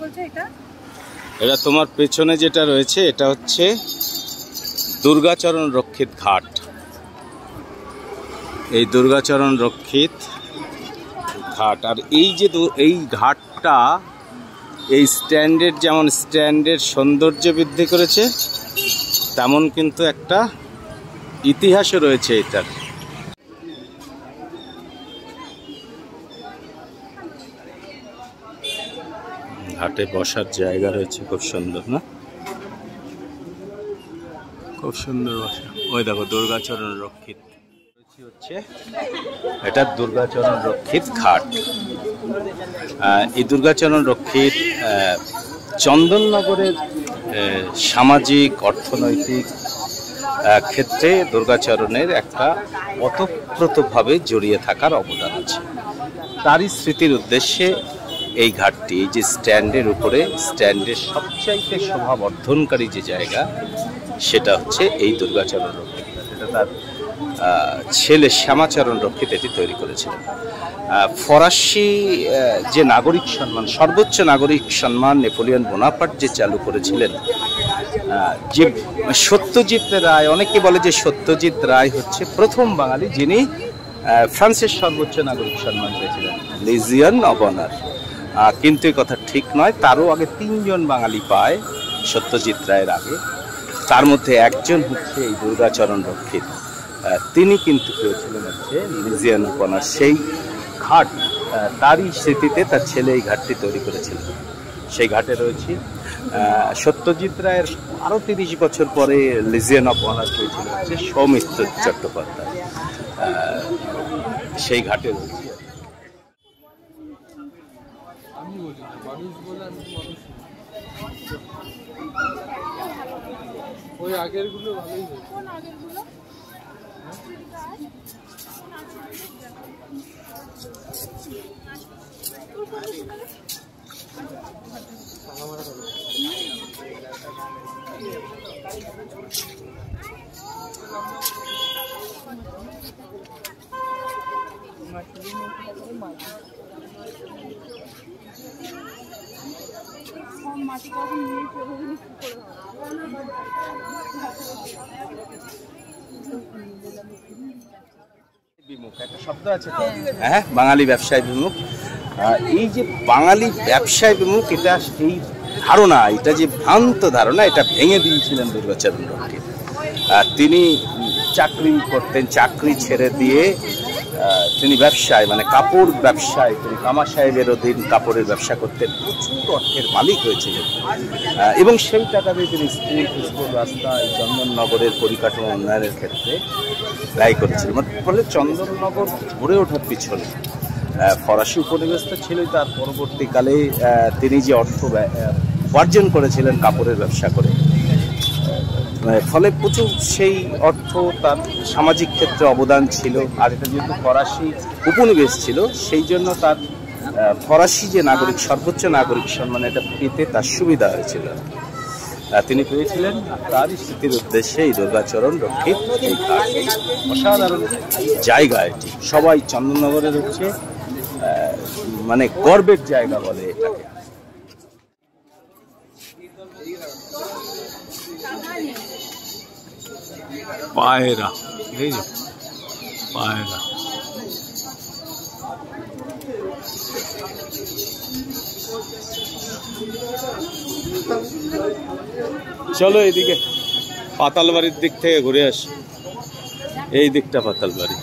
বলছো এটা? এটা তোমার পেছনে যেটা রয়েছে এটা হচ্ছে দুর্গাচরণ রক্ষিত ঘাট। এই দুর্গাচরণ রক্ষিত ঘাট, আর এই যে এই ঘাটটা এই স্ট্যান্ডের যেমন স্ট্যান্ডের সৌন্দর্য বৃদ্ধি করেছে, তেমন কিন্তু একটা ইতিহাসও রয়েছে এটার। ঘাটে বসার জায়গা রয়েছে, খুব সুন্দর না? খুব সুন্দর বসা। ওই দেখো দুর্গাচরণ রক্ষিত হচ্ছে, এটা দুর্গাচরণ রক্ষিত ঘাট। এই দুর্গাচরণ রক্ষিত চন্দননগরের সামাজিক অর্থনৈতিক ক্ষেত্রে দুর্গাচরণের একটা ওতপ্রোতভাবে জড়িয়ে থাকার অবদান আছে। তারই স্মৃতির উদ্দেশ্যে এই ঘাটটি, এই যে স্ট্যান্ডের উপরে, স্ট্যান্ডের সবচাইতে শোভাবর্ধনকারী যে জায়গা সেটা হচ্ছে এই দুর্গাচরণ রক্ষিত। এটা তার ছেলে শ্যামাচরণ রক্ষিত এটি তৈরি করেছিলেন। ফরাসি যে নাগরিক সম্মান, সর্বোচ্চ নাগরিক সম্মান নেপোলিয়ন বোনাপার্ট যে চালু করেছিলেন, যে সত্যজিৎ রায়, অনেকে বলে যে সত্যজিৎ রায় হচ্ছে প্রথম বাঙালি যিনি ফ্রান্সের সর্বোচ্চ নাগরিক সম্মান পেয়েছিলেন, লিজিয়ন অব অনার। কিন্তু এই কথা ঠিক নয়, তারও আগে 3 জন বাঙালি পায় সত্যজিৎ রায়ের আগে। তার মধ্যে একজন হচ্ছে এই দুর্গাচরণ রক্ষিত, তিনি কিন্তু পেয়েছিলেন হচ্ছে লিজিয়ন অব অনার। সেই ঘাট, তারই স্মৃতিতে তার ছেলে এই ঘাটটি তৈরি করেছিলেন। সেই ঘাটে রয়েছে সত্যজিৎ রায়ের আরও 30 বছর পরে লিজিয়ন অব অনার পেয়েছিল হচ্ছে সৌমিত্র চট্টোপাধ্যায়। সেই ঘাটে রয়েছে। ওই আগের গুলো ভালোই হয়েছে। বিমুখ একটা শব্দ আছে, হ্যাঁ, বাঙালি ব্যবসায় বিমুখ। এই যে বাঙালি ব্যবসায় বিমুখ, এটা এই ধারণা, এটা যে ভ্রান্ত ধারণা, এটা ভেঙে দিয়েছিলেন দুর্গাচরণ রক্ষিত। তিনি চাকরি করতেন, চাকরি ছেড়ে দিয়ে তিনি ব্যবসায়, মানে কাপড় ব্যবসায়, তিনি কামা সাহেবের অধীন কাপড়ের ব্যবসা করতেন, প্রচুর অর্থের মালিক হয়েছিলেন। এবং সেই টাকা দিয়ে তিনি স্কুল, রাস্তা, চন্দননগরের পরিকাঠামো উন্নয়নের ক্ষেত্রে ব্যয় করেছিলেন। ফলে চন্দননগর গড়ে ওঠার পিছনে ফরাসি উপনিবেশটা ছিল। তার পরবর্তীকালে তিনি যে অর্থ উপার্জন করেছিলেন কাপড়ের ব্যবসা করে, ফলে প্রচুর সেই অর্থ তার সামাজিক ক্ষেত্রে অবদান ছিল। আর এটা যেহেতু ফরাসি উপনিবেশ ছিল, সেই জন্য তার ফরাসি যে নাগরিক, সর্বোচ্চ নাগরিক সম্মান, এটা পেতে তার সুবিধা হয়েছিল। তিনি পেয়েছিলেন। তারই স্মৃতির উদ্দেশ্যে এই দুর্গাচরণ রক্ষিত এই ঘাট, অসাধারণ জায়গা এটি। সবাই চন্দননগরের হচ্ছে মানে গর্বের জায়গা বলে এটাকে। পায়রা, এই যে পায়রা, চলো এদিকে পাতালবাড়ির দিক থেকে ঘুরে আসি। এই দিকটা পাতালবাড়ি।